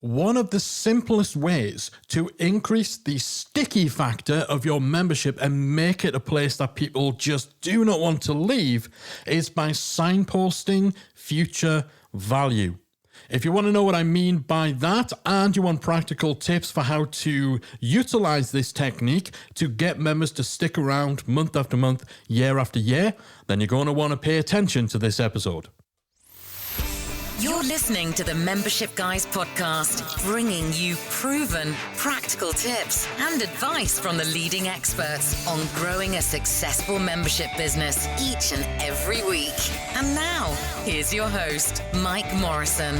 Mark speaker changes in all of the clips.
Speaker 1: One of the simplest ways to increase the sticky factor of your membership and make it a place that people just do not want to leave is by signposting future value. If you want to know what I mean by that and you want practical tips for how to utilize this technique to get members to stick around month after month, year after year, then you're going to want to pay attention to this episode.
Speaker 2: You're listening to the Membership Guys podcast, bringing you proven, practical tips and advice from the leading experts on growing a successful membership business each and every week. And now, here's your host, Mike Morrison.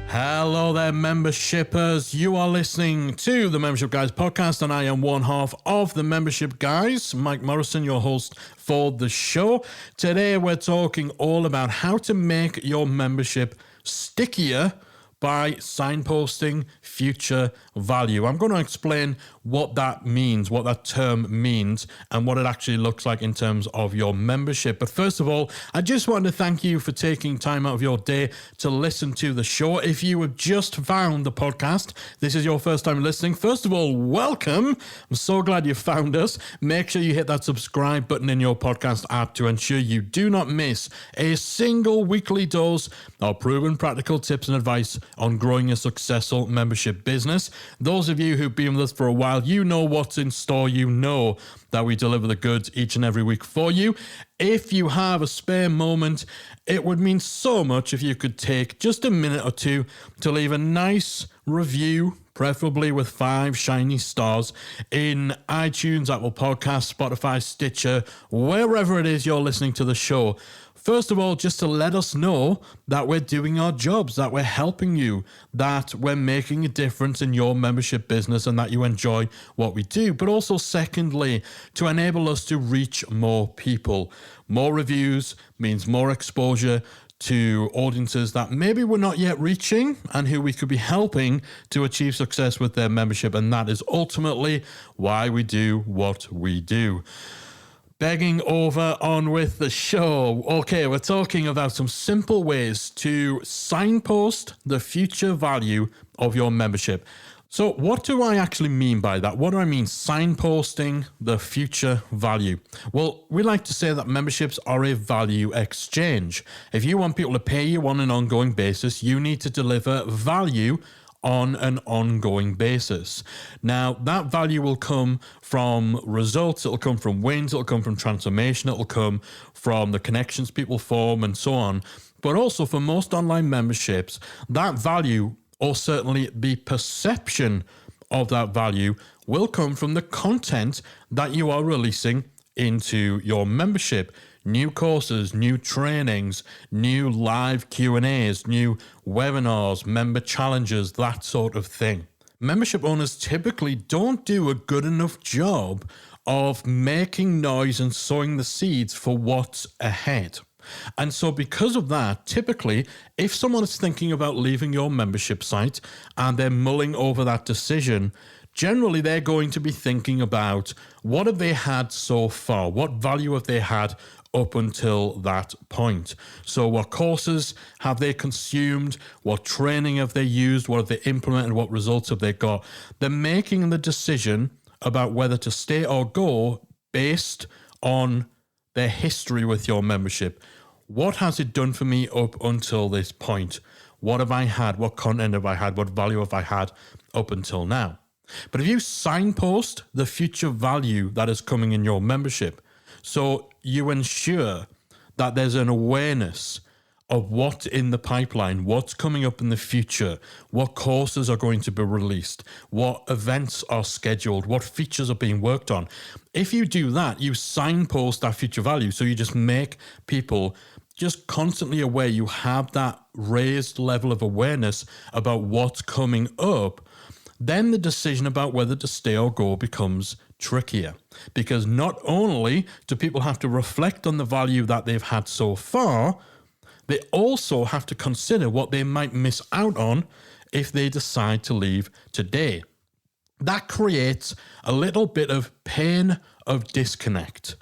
Speaker 1: Hello there, membershippers. You are listening to the Membership Guys podcast, and I am one half of the Membership Guys, Mike Morrison, your host for the show. Today, we're talking all about how to make your membership stickier by signposting future value. I'm going to explain what that means, what that term means, and what it actually looks like in terms of your membership. But first of all, I just want to thank you for taking time out of your day to listen to the show. If you have just found the podcast, this is your first time listening. First of all, welcome. I'm so glad you found us. Make sure you hit that subscribe button in your podcast app to ensure you do not miss a single weekly dose of proven practical tips and advice on growing a successful membership business. Those of you who've been with us for a while, you know what's in store. You know that we deliver the goods each and every week for you. If you have a spare moment, it would mean so much if you could take just a minute or two to leave a nice review, preferably with 5 shiny stars, in iTunes, Apple Podcasts, Spotify, Stitcher, wherever it is you're listening to the show. First of all, just to let us know that we're doing our jobs, that we're helping you, that we're making a difference in your membership business and that you enjoy what we do. But also, secondly, to enable us to reach more people. More reviews means more exposure to audiences that maybe we're not yet reaching and who we could be helping to achieve success with their membership. And that is ultimately why we do what we do. Begging over on with the show. Okay, we're talking about some simple ways to signpost the future value of your membership. So what do I actually mean by that? What do I mean signposting the future value? Well, we like to say that memberships are a value exchange. If you want people to pay you on an ongoing basis, you need to deliver value on an ongoing basis. Now, that value will come from results, it'll come from wins, it'll come from transformation, it'll come from the connections people form and so on. But also for most online memberships, that value, or certainly the perception of that value, will come from the content that you are releasing into your membership. New courses, new trainings, new live Q&As, new webinars, member challenges, that sort of thing. Membership owners typically don't do a good enough job of making noise and sowing the seeds for what's ahead. And so because of that, typically, if someone is thinking about leaving your membership site and they're mulling over that decision, generally they're going to be thinking about what have they had so far? What value have they had up until that point? So what courses have they consumed? What training have they used? What have they implemented? What results have they got? They're making the decision about whether to stay or go based on their history with your membership. What has it done for me up until this point? What have I had? What content have I had? What value have I had up until now? But if you signpost the future value that is coming in your membership, so you ensure that there's an awareness of what's in the pipeline, what's coming up in the future, what courses are going to be released, what events are scheduled, what features are being worked on. If you do that, you signpost that future value. So you just make people just constantly aware. You have that raised level of awareness about what's coming up. Then the decision about whether to stay or go becomes trickier, because not only do people have to reflect on the value that they've had so far, they also have to consider what they might miss out on if they decide to leave today. That creates a little bit of pain of disconnect,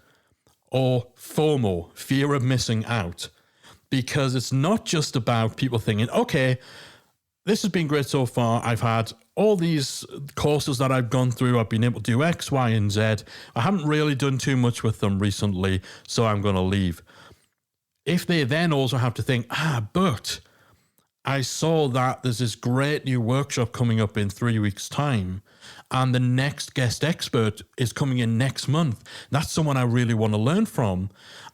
Speaker 1: or FOMO, fear of missing out. because it's not just about people thinking, okay, this has been great so far. I've had all these courses that I've gone through. I've been able to do X, Y, and Z. I haven't really done too much with them recently, so I'm going to leave. If they then also have to think, but I saw that there's this great new workshop coming up in 3 weeks' time, and the next guest expert is coming in next month. That's someone I really want to learn from.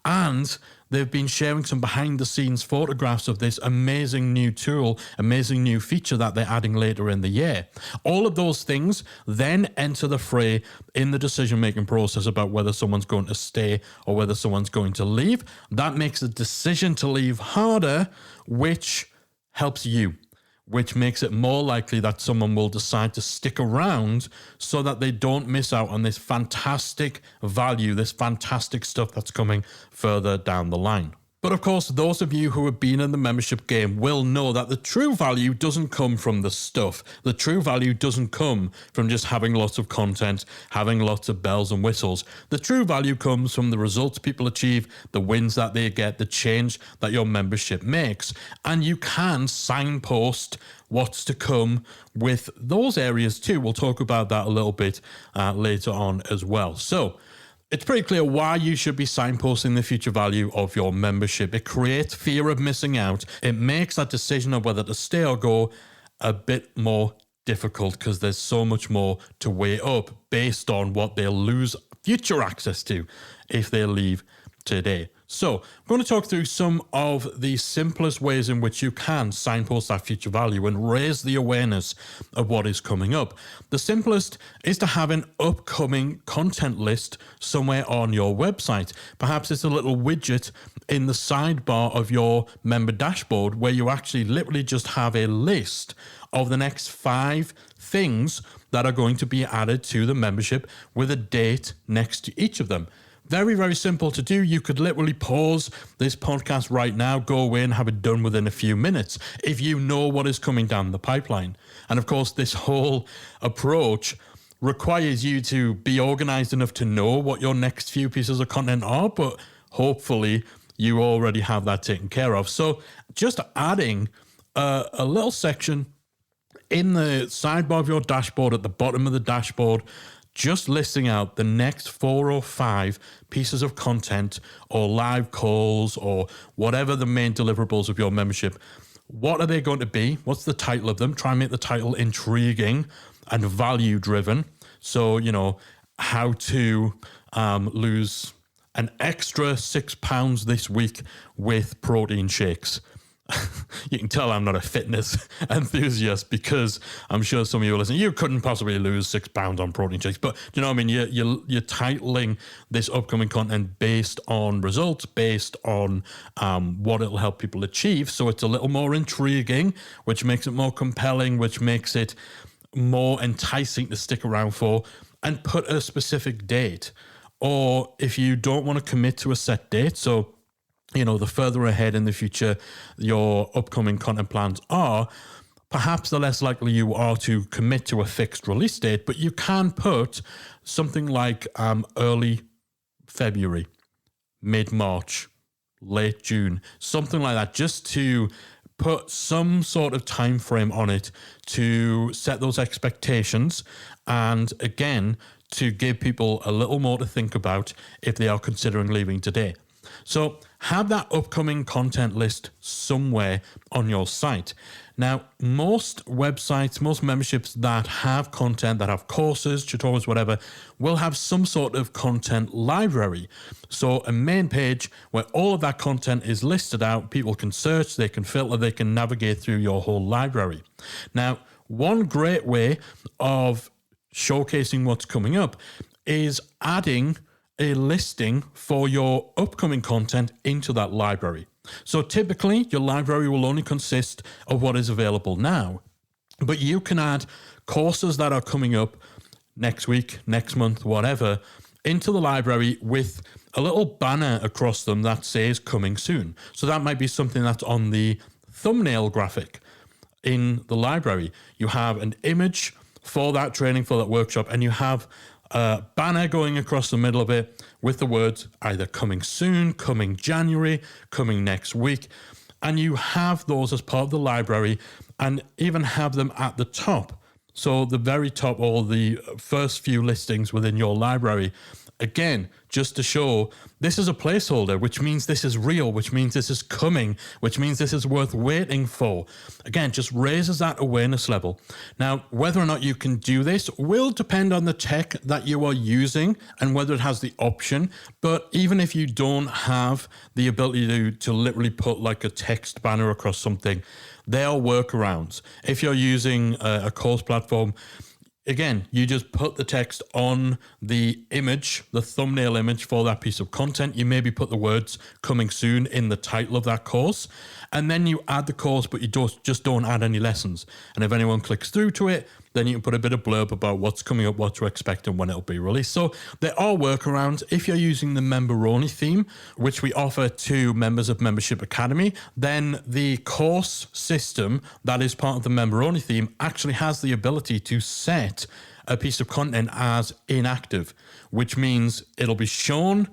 Speaker 1: And they've been sharing some behind-the-scenes photographs of this amazing new tool, amazing new feature that they're adding later in the year. All of those things then enter the fray in the decision-making process about whether someone's going to stay or whether someone's going to leave. That makes the decision to leave harder, which helps you, which makes it more likely that someone will decide to stick around so that they don't miss out on this fantastic value, this fantastic stuff that's coming further down the line. But of course, those of you who have been in the membership game will know that the true value doesn't come from the stuff. The true value doesn't come from just having lots of content, having lots of bells and whistles. The true value comes from the results people achieve, the wins that they get, the change that your membership makes. And you can signpost what's to come with those areas too. We'll talk about that a little bit later on as well. So it's pretty clear why you should be signposting the future value of your membership. It creates fear of missing out. It makes that decision of whether to stay or go a bit more difficult because there's so much more to weigh up based on what they'll lose future access to if they leave today. So I'm going to talk through some of the simplest ways in which you can signpost that future value and raise the awareness of what is coming up. The simplest is to have an upcoming content list somewhere on your website. Perhaps it's a little widget in the sidebar of your member dashboard where you actually literally just have a list of the next 5 things that are going to be added to the membership with a date next to each of them. Very, very simple to do. You could literally pause this podcast right now, go away and have it done within a few minutes if you know what is coming down the pipeline. And of course, this whole approach requires you to be organized enough to know what your next few pieces of content are, but hopefully you already have that taken care of. So just adding a little section in the sidebar of your dashboard, at the bottom of the dashboard, just listing out the next 4 or 5 pieces of content or live calls or whatever the main deliverables of your membership. What are they going to be? What's the title of them? Try and make the title intriguing and value driven. So, how to lose an extra 6 pounds this week with protein shakes. You can tell I'm not a fitness enthusiast because I'm sure some of you are listening. You couldn't possibly lose 6 pounds on protein shakes, but you know what I mean? You're titling this upcoming content based on results, based on what it'll help people achieve. So it's a little more intriguing, which makes it more compelling, which makes it more enticing to stick around for, and put a specific date. Or if you don't want to commit to a set date, so the further ahead in the future your upcoming content plans are, perhaps the less likely you are to commit to a fixed release date, but you can put something like early February, mid-March, late June, something like that, just to put some sort of time frame on it to set those expectations, and again, to give people a little more to think about if they are considering leaving today. So have that upcoming content list somewhere on your site. Now, most websites, most memberships that have content, that have courses, tutorials, whatever, will have some sort of content library. So a main page where all of that content is listed out, people can search, they can filter, they can navigate through your whole library. Now, one great way of showcasing what's coming up is adding a listing for your upcoming content into that library. So typically your library will only consist of what is available now, but you can add courses that are coming up next week, next month, whatever, into the library with a little banner across them that says coming soon. So that might be something that's on the thumbnail graphic in the library. You have an image for that training, for that workshop, and you have banner going across the middle of it with the words either coming soon, coming January, coming next week. And you have those as part of the library and even have them at the top. So the very top, or the first few listings within your library. Again, just to show this is a placeholder, which means this is real, which means this is coming, which means this is worth waiting for. Again, just raises that awareness level. Now, whether or not you can do this will depend on the tech that you are using and whether it has the option. But even if you don't have the ability to literally put like a text banner across something, there are workarounds. If you're using a course platform, again, you just put the text on the image, the thumbnail image for that piece of content. You maybe put the words coming soon in the title of that course, and then you add the course, but you just don't add any lessons. And if anyone clicks through to it, then you can put a bit of blurb about what's coming up, what to expect, and when it'll be released. So there are workarounds. If you're using the member-only theme, which we offer to members of Membership Academy, then the course system that is part of the member-only theme actually has the ability to set a piece of content as inactive, which means it'll be shown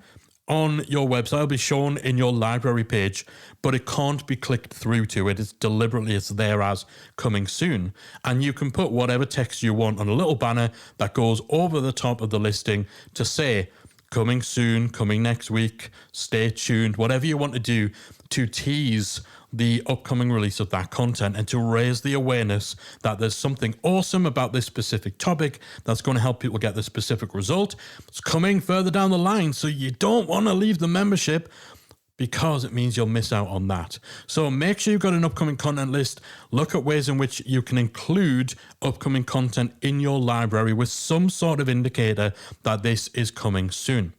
Speaker 1: on your website, it'll be shown in your library page, but it can't be clicked through to. It's there as coming soon. And you can put whatever text you want on a little banner that goes over the top of the listing to say, coming soon, coming next week, stay tuned, whatever you want to do to tease the upcoming release of that content and to raise the awareness that there's something awesome about this specific topic that's going to help people get the specific result. It's coming further down the line, so you don't want to leave the membership because it means you'll miss out on that. So make sure you've got an upcoming content list. Look at ways in which you can include upcoming content in your library with some sort of indicator that this is coming soon.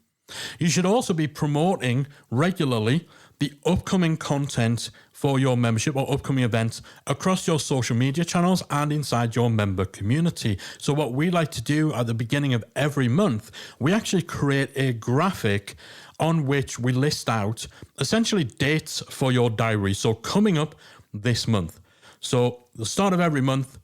Speaker 1: You should also be promoting regularly the upcoming content for your membership or upcoming events across your social media channels and inside your member community. So what we like to do at the beginning of every month, we actually create a graphic on which we list out essentially dates for your diary. So coming up this month. So the start of every month,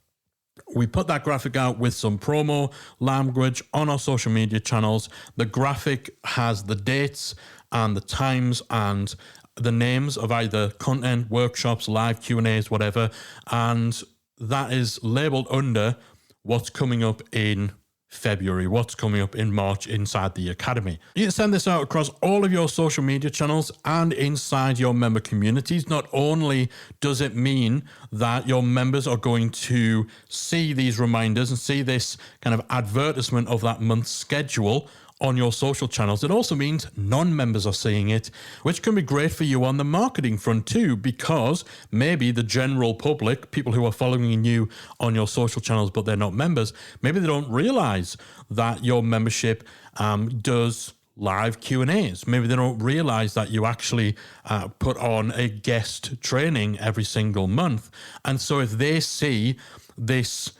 Speaker 1: we put that graphic out with some promo language on our social media channels. The graphic has the dates and the times and the names of either content, workshops, live Q&As, whatever. And that is labeled under what's coming up in February, what's coming up in March inside the Academy. You can send this out across all of your social media channels and inside your member communities. Not only does it mean that your members are going to see these reminders and see this kind of advertisement of that month's schedule on your social channels, it also means non-members are seeing it, which can be great for you on the marketing front too, because maybe the general public, people who are following you on your social channels but they're not members, maybe they don't realize that your membership does live Q&As. Maybe they don't realize that you actually put on a guest training every single month. And so if they see this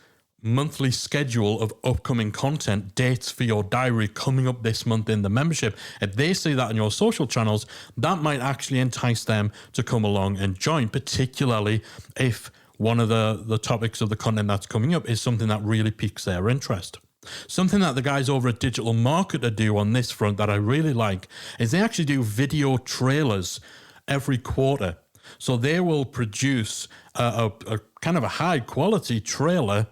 Speaker 1: monthly schedule of upcoming content, dates for your diary coming up this month in the membership, if they see that on your social channels, that might actually entice them to come along and join, particularly if one of the topics of the content that's coming up is something that really piques their interest. Something that the guys over at Digital Marketer do on this front that I really like is they actually do video trailers every quarter. So they will produce a kind of a high quality trailer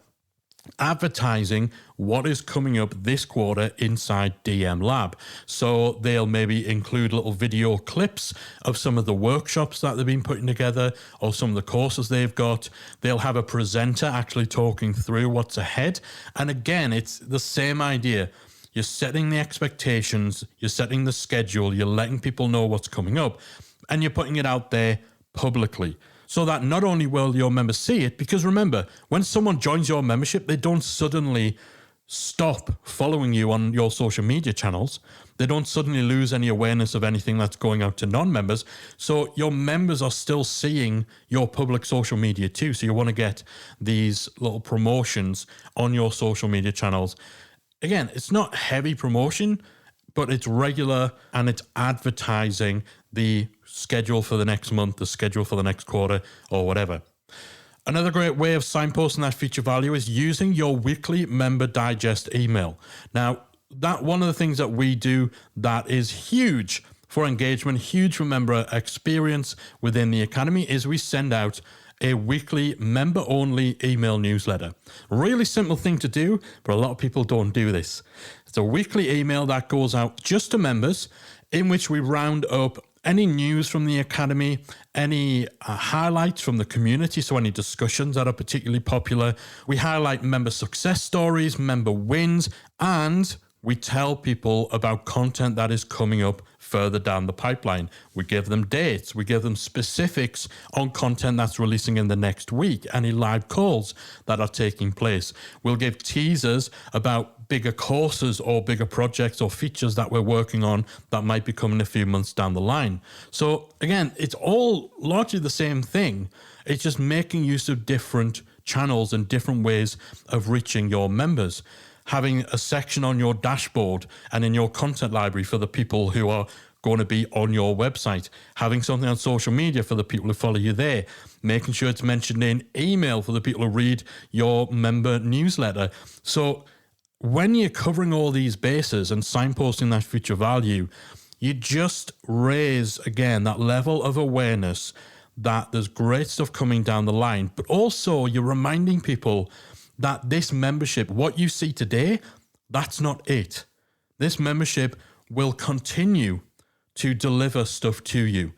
Speaker 1: advertising what is coming up this quarter inside DM Lab. So they'll maybe include little video clips of some of the workshops that they've been putting together or some of the courses they've got. They'll have a presenter actually talking through what's ahead. And again, it's the same idea. You're setting the expectations, you're setting the schedule, you're letting people know what's coming up, and you're putting it out there publicly, so that not only will your members see it, because remember, when someone joins your membership, they don't suddenly stop following you on your social media channels. They don't suddenly lose any awareness of anything that's going out to non-members. So your members are still seeing your public social media too. So you want to get these little promotions on your social media channels. Again, it's not heavy promotion, but it's regular and it's advertising the schedule for the next month, the schedule for the next quarter, or whatever. Another great way of signposting that feature value is using your weekly member digest email. Now, that one of the things that we do that is huge for engagement, huge for member experience within the Academy, is we send out a weekly member-only email newsletter. Really simple thing to do, but a lot of people don't do this. It's a weekly email that goes out just to members, in which we round up any news from the Academy, any highlights from the community, so any discussions that are particularly popular. We highlight member success stories, member wins, and we tell people about content that is coming up further down the pipeline. We give them dates. We give them specifics on content that's releasing in the next week, any live calls that are taking place. We'll give teasers about bigger courses or bigger projects or features that we're working on that might be coming a few months down the line. So again, it's all largely the same thing. It's just making use of different channels and different ways of reaching your members. Having a section on your dashboard and in your content library for the people who are going to be on your website, having something on social media for the people who follow you there, making sure it's mentioned in email for the people who read your member newsletter. So when you're covering all these bases and signposting that future value, you just raise, again, that level of awareness that there's great stuff coming down the line, but also you're reminding people that this membership, what you see today, that's not it. This membership will continue to deliver stuff to you.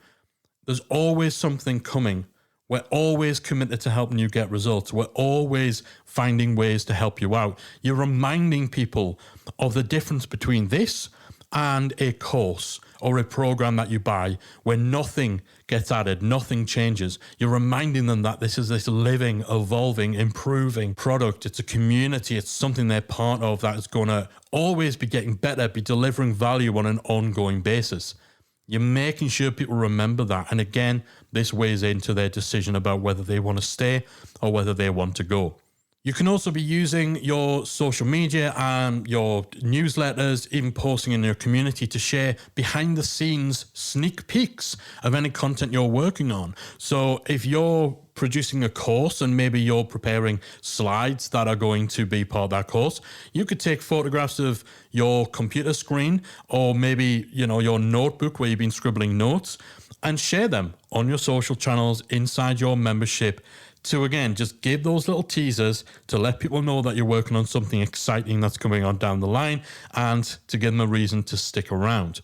Speaker 1: There's always something coming. We're always committed to helping you get results. We're always finding ways to help you out. You're reminding people of the difference between this and a course or a program that you buy where nothing gets added, nothing changes. You're reminding them that this is this living, evolving, improving product. It's a community. It's something they're part of that is going to always be getting better, be delivering value on an ongoing basis. You're making sure people remember that. And again, this weighs into their decision about whether they want to stay or whether they want to go. You can also be using your social media and your newsletters, even posting in your community to share behind the scenes sneak peeks of any content you're working on. So if you're producing a course and maybe you're preparing slides that are going to be part of that course, you could take photographs of your computer screen or maybe, your notebook where you've been scribbling notes and share them on your social channels inside your membership to, again, just give those little teasers to let people know that you're working on something exciting that's coming on down the line and to give them a reason to stick around.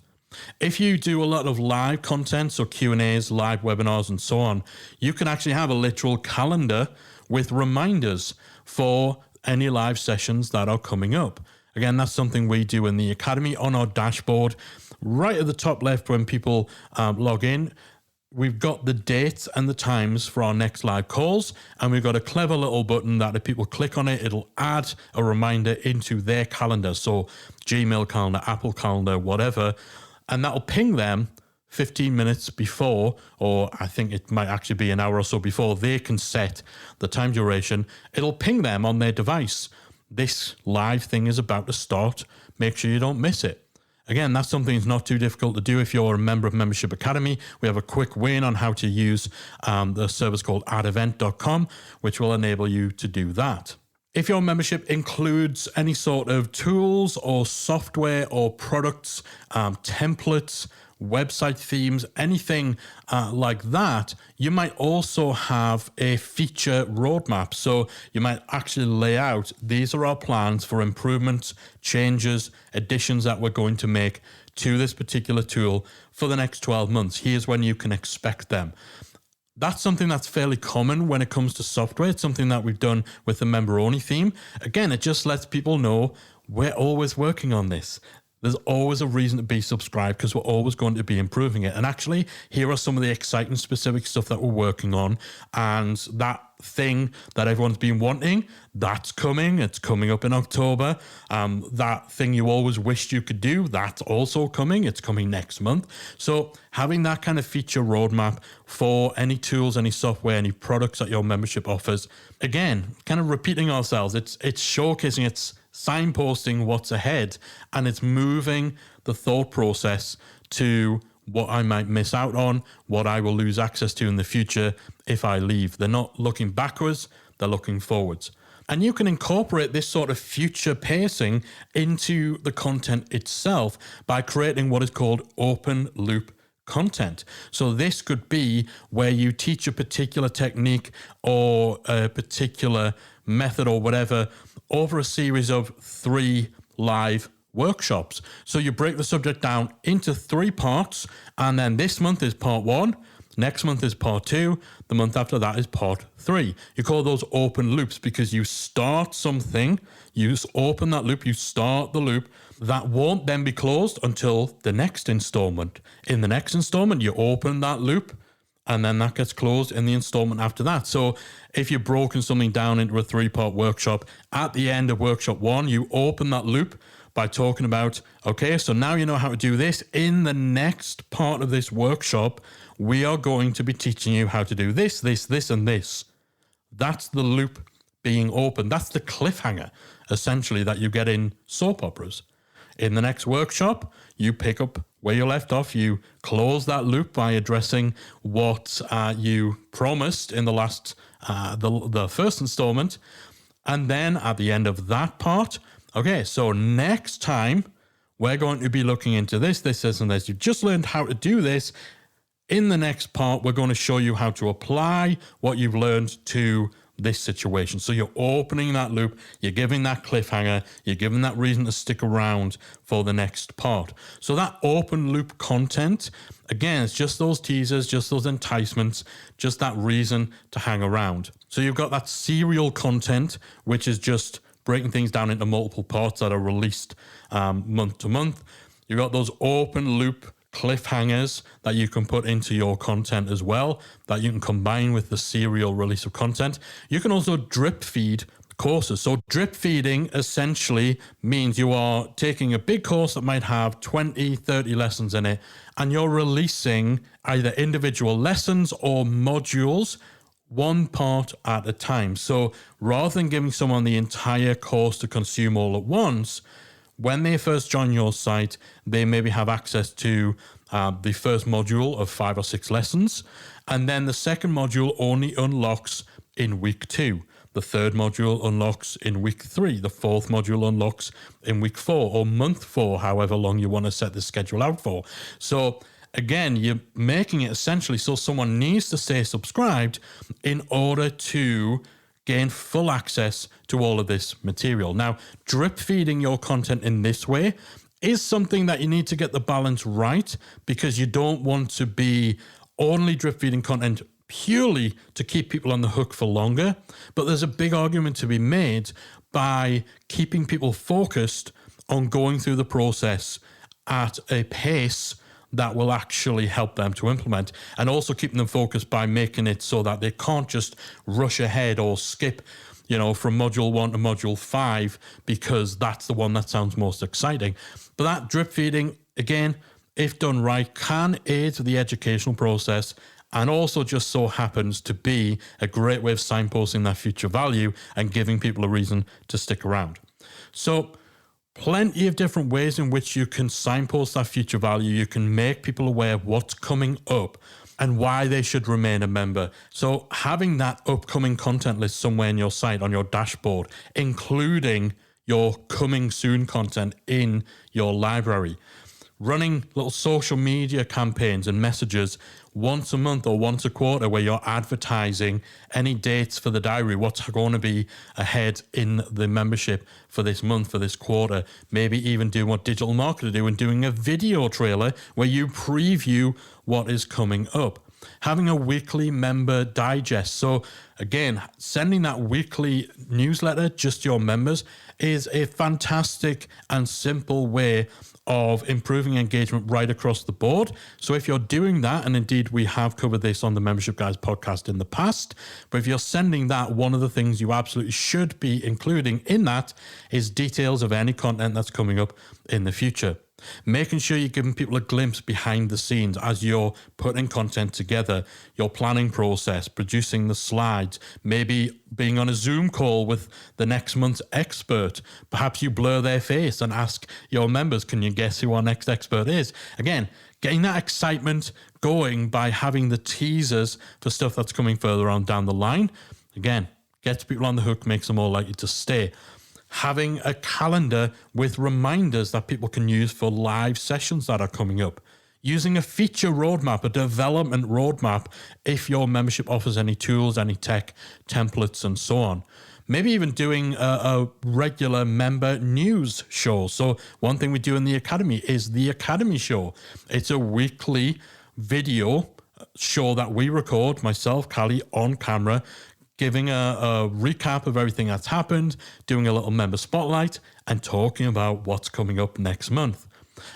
Speaker 1: If you do a lot of live content, so Q&As, live webinars, and so on, you can actually have a literal calendar with reminders for any live sessions that are coming up. Again, that's something we do in the Academy on our dashboard. Right at the top left when people log in, we've got the dates and the times for our next live calls, and we've got a clever little button that if people click on it, it'll add a reminder into their calendar. So Gmail calendar, Apple calendar, whatever, and that'll ping them 15 minutes before, or I think it might actually be an hour or so before they can set the time duration. It'll ping them on their device. This live thing is about to start. Make sure you don't miss it. Again, that's something that's not too difficult to do if you're a member of Membership Academy. We have a quick win on how to use the service called addevent.com, which will enable you to do that. If your membership includes any sort of tools or software or products, templates, website themes, anything like that, you might also have a feature roadmap. So you might actually lay out, these are our plans for improvements, changes, additions that we're going to make to this particular tool for the next 12 months. Here's when you can expect them. That's something that's fairly common when it comes to software. It's something that we've done with the member-only theme. Again, it just lets people know we're always working on this. There's always a reason to be subscribed because we're always going to be improving it. And actually, here are some of the exciting specific stuff that we're working on. And that thing that everyone's been wanting, that's coming. It's coming up in October. That thing you always wished you could do, that's also coming. It's coming next month. So having that kind of feature roadmap for any tools, any software, any products that your membership offers, again, kind of repeating ourselves, it's showcasing, it's signposting what's ahead, and it's moving the thought process to what I might miss out on, what I will lose access to in the future if I leave. They're not looking backwards, they're looking forwards. And you can incorporate this sort of future pacing into the content itself by creating what is called open loop content. So this could be where you teach a particular technique or a particular method or whatever over a series of 3 live workshops. So you break the subject down into 3 parts, and then this month is part 1, next month is part 2, the month after that is part 3. You call those open loops because you start something, you open that loop, you start the loop, that won't then be closed until the next installment. In the next installment, you open that loop, and then that gets closed in the installment after that. So if you've broken something down into a 3-part workshop, at the end of workshop 1, you open that loop by talking about, okay, so now you know how to do this. In the next part of this workshop, we are going to be teaching you how to do this, this, this, and this. That's the loop being open. That's the cliffhanger, essentially, that you get in soap operas. In the next workshop, you pick up where you left off. You close that loop by addressing what you promised in the last, the first installment. And then at the end of that part, okay, so next time, we're going to be looking into this, this, this, and this. You've just learned how to do this. In the next part, we're going to show you how to apply what you've learned to this situation. So you're opening that loop, you're giving that cliffhanger, you're giving that reason to stick around for the next part. So that open loop content, again, it's just those teasers, just those enticements, just that reason to hang around. So you've got that serial content, which is just breaking things down into multiple parts that are released month to month. You've got those open loop cliffhangers that you can put into your content as well, that you can combine with the serial release of content. You can also drip feed courses. So drip feeding essentially means you are taking a big course that might have 20, 30 lessons in it, and you're releasing either individual lessons or modules, one part at a time. So rather than giving someone the entire course to consume all at once, when they first join your site, they maybe have access to the first module of 5 or 6 lessons. And then the second module only unlocks in week 2. The third module unlocks in week 3. The fourth module unlocks in week 4 or month 4, however long you want to set the schedule out for. So again, you're making it essentially so someone needs to stay subscribed in order to gain full access to all of this material. Now, drip feeding your content in this way is something that you need to get the balance right, because you don't want to be only drip feeding content purely to keep people on the hook for longer. But there's a big argument to be made by keeping people focused on going through the process at a pace that will actually help them to implement, and also keeping them focused by making it so that they can't just rush ahead or skip, from module 1 to module 5 because that's the one that sounds most exciting. But that drip feeding, again, if done right, can aid the educational process, and also just so happens to be a great way of signposting that future value and giving people a reason to stick around. So plenty of different ways in which you can signpost that future value. You can make people aware of what's coming up and why they should remain a member. So having that upcoming content list somewhere in your site, on your dashboard, including your coming soon content in your library. Running little social media campaigns and messages once a month or once a quarter where you're advertising any dates for the diary, what's going to be ahead in the membership for this month, for this quarter. Maybe even doing what digital marketers do and doing a video trailer where you preview what is coming up. Having a weekly member digest. So again, sending that weekly newsletter just to your members is a fantastic and simple way of improving engagement right across the board. So if you're doing that, and indeed we have covered this on the Membership Guys podcast in the past, but if you're sending that, one of the things you absolutely should be including in that is details of any content that's coming up in the future. Making sure you're giving people a glimpse behind the scenes as you're putting content together, your planning process, producing the slides, maybe being on a Zoom call with the next month's expert. Perhaps you blur their face and ask your members, can you guess who our next expert is? Again, getting that excitement going by having the teasers for stuff that's coming further on down the line. Again, gets people on the hook, makes them more likely to stay. Having a calendar with reminders that people can use for live sessions that are coming up. Using a feature roadmap, a development roadmap, if your membership offers any tools, any tech, templates, and so on. Maybe even doing a regular member news show. So one thing we do in the Academy is the Academy Show. It's a weekly video show that we record, myself, Callie, on camera, giving a recap of everything that's happened, doing a little member spotlight, and talking about what's coming up next month.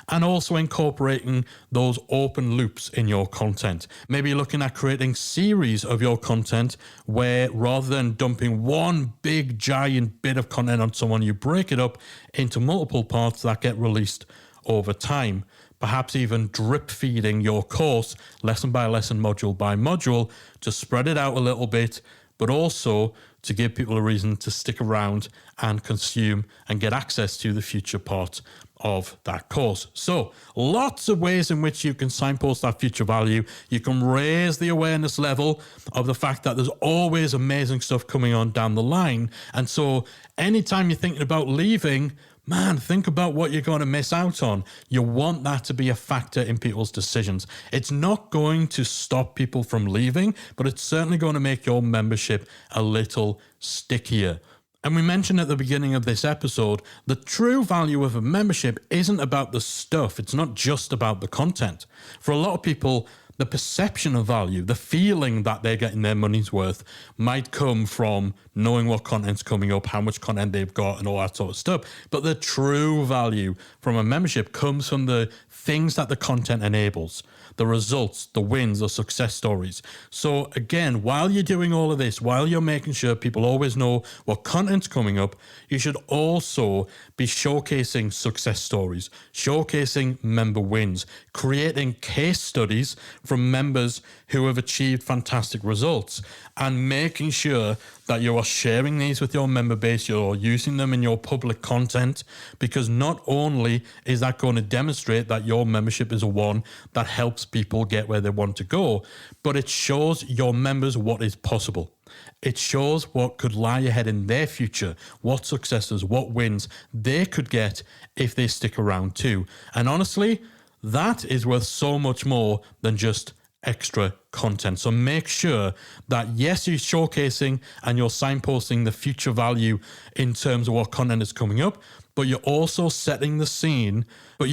Speaker 1: And also incorporating those open loops in your content. Maybe looking at creating series of your content where rather than dumping one big giant bit of content on someone, you break it up into multiple parts that get released over time. Perhaps even drip feeding your course lesson by lesson, module by module, to spread it out a little bit, but also to give people a reason to stick around and consume and get access to the future part of that course. So lots of ways in which you can signpost that future value. You can raise the awareness level of the fact that there's always amazing stuff coming on down the line. And so anytime you're thinking about leaving, man, think about what you're going to miss out on. You want that to be a factor in people's decisions. It's not going to stop people from leaving, but it's certainly going to make your membership a little stickier. And we mentioned at the beginning of this episode, the true value of a membership isn't about the stuff. It's not just about the content. For a lot of people, the perception of value, the feeling that they're getting their money's worth might come from knowing what content's coming up, how much content they've got, and all that sort of stuff. But the true value from a membership comes from the things that the content enables, the results, the wins, the success stories. So again, while you're doing all of this, while you're making sure people always know what content's coming up, you should also be showcasing success stories, showcasing member wins, creating case studies from members who have achieved fantastic results, and making sure that you are sharing these with your member base, you're using them in your public content, because not only is that going to demonstrate that your membership is a one that helps people get where they want to go, but it shows your members what is possible. It shows what could lie ahead in their future, what successes, what wins they could get if they stick around too. And honestly, that is worth so much more than just extra content. So make sure that yes, you're showcasing and you're signposting the future value in terms of what content is coming up, but you're also setting the scene. For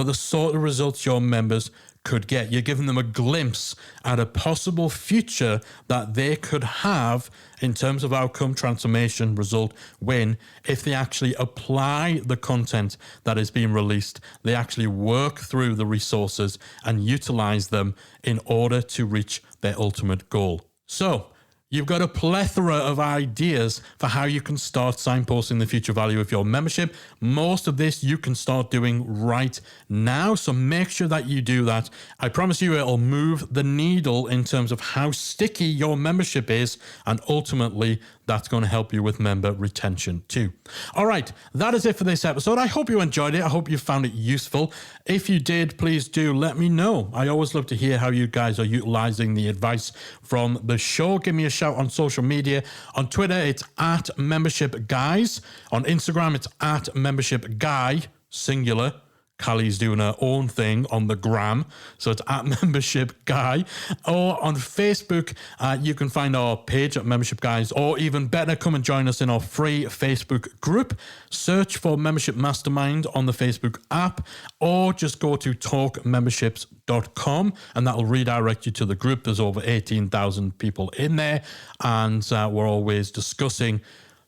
Speaker 1: the sort of results your members could get. You're giving them a glimpse at a possible future that they could have in terms of outcome, transformation, result, win, if they actually apply the content that is being released. They actually work through the resources and utilize them in order to reach their ultimate goal. So you've got a plethora of ideas for how you can start signposting the future value of your membership. Most of this you can start doing right now, so make sure that you do that. I promise you it'll move the needle in terms of how sticky your membership is, and ultimately that's going to help you with member retention too. All right, that is it for this episode. I hope you enjoyed it. I hope you found it useful. If you did, please do let me know. I always love to hear how you guys are utilizing the advice from the show. Give me a shout on social media. On Twitter, it's @membershipguys. On Instagram, it's @membershipguy, singular. Callie's doing her own thing on the gram, so it's @membershipguy. Or on Facebook, you can find our page at Membership Guys, or even better, come and join us in our free Facebook group. Search for Membership Mastermind on the Facebook app, or just go to talkmemberships.com and that'll redirect you to the group. There's over 18,000 people in there, and we're always discussing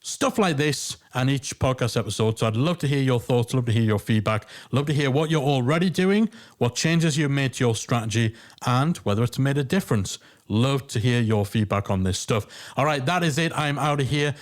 Speaker 1: stuff like this and each podcast episode. So I'd love to hear your thoughts, love to hear your feedback, love to hear what you're already doing, what changes you've made to your strategy, and whether it's made a difference. Love to hear your feedback on this stuff. All right, that is it. I'm out of here.